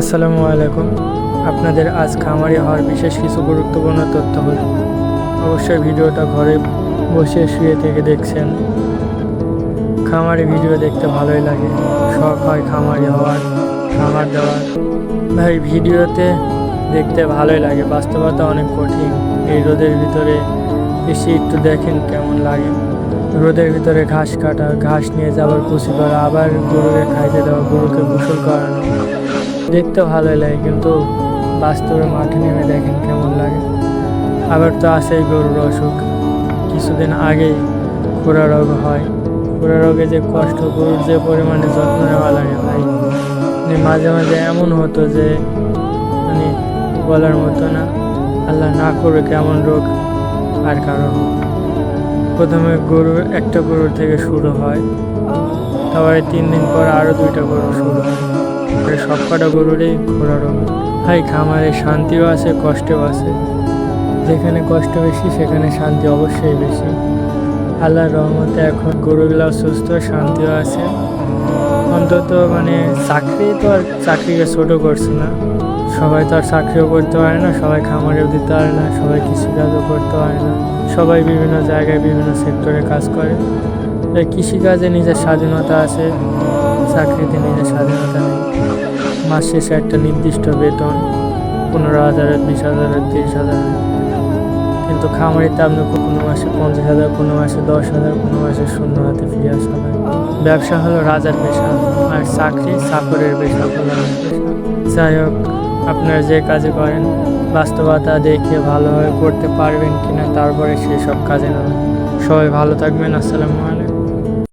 আসসালামু আলাইকুম। আপনাদের আজ খামারি হওয়ার বিশেষ কিছু গুরুত্বপূর্ণ তথ্য হল। অবশ্যই ভিডিওটা ঘরে বসে শুয়ে থেকে দেখছেন। খামারি ভিডিও দেখতে ভালোই লাগে, শখ হয় খামারি হওয়ার, খামার দেওয়ার। ভাই ভিডিওতে দেখতে ভালোই লাগে, বাস্তবতা অনেক কঠিন। এই রোদের ভিতরে এসে একটু দেখেন কেমন লাগে। রোদের ভিতরে ঘাস কাটা, ঘাস নিয়ে যাবার কুচি করা, আবার গরুকে খাইতে দেওয়া, গরুকে গোসল করানো, দেখতে ভালোই লাগে, কিন্তু বাস্তবে মাঠে নেমে দেখেন কেমন লাগে। আবার তো আছেই গরুর অসুখ। কিছুদিন আগেই খুরা রোগ হয়। খুরা রোগে যে কষ্ট, গরুর যে পরিমাণে যত্ন নেওয়া লাগে ভাই, মাঝে মাঝে এমন হতো যে মানে বলার মতো না। আল্লাহ না করে কেমন রোগ আর কারো হোক। প্রথমে একটা গরুর থেকে শুরু হয়, তারপরে 3 দিন পর আরও 2টা গরু শুরু হয়। সব কটা গরুরই খুরা রোগ। ভাই খামারে শান্তিও আছে, কষ্টও আছে। যেখানে কষ্ট বেশি সেখানে শান্তি অবশ্যই বেশি। আল্লাহর রহমতে এখন গরুগুলাও সুস্থ, শান্তিও আছে। অন্তত চাকরি তো আর চাকরিকে ছোট করছে না। সবাই তো আর চাকরিও করতে পারে না, সবাই খামারেও দিতে পারে না, সবাই কৃষিকাজও করতে পারে না। সবাই বিভিন্ন জায়গায় বিভিন্ন সেক্টরে কাজ করে। তাই কৃষিকাজে নিজের স্বাধীনতা আছে, চাকরিতে নিজের স্বাধীনতা নেই। মাস শেষে একটা নির্দিষ্ট বেতন, 15,000, 20,000, 30,000। কিন্তু খামারিতে আপনি কোনো মাসে 50,000, কোনো মাসে 10,000, কোনো মাসে শূন্য হাতে ফিরে আসা হয়। ব্যবসা হলো রাজার পেশা, আর চাকরি চাকরের পেশা, গোলামের পেশা। যাই হোক, আপনারা যে কাজে করেন বাস্তবতা দেখে ভালোভাবে করতে পারবেন কিনা, তারপরে সেসব কাজে নামেন। সবাই ভালো থাকবেন। আসসালামু আলাইকুম।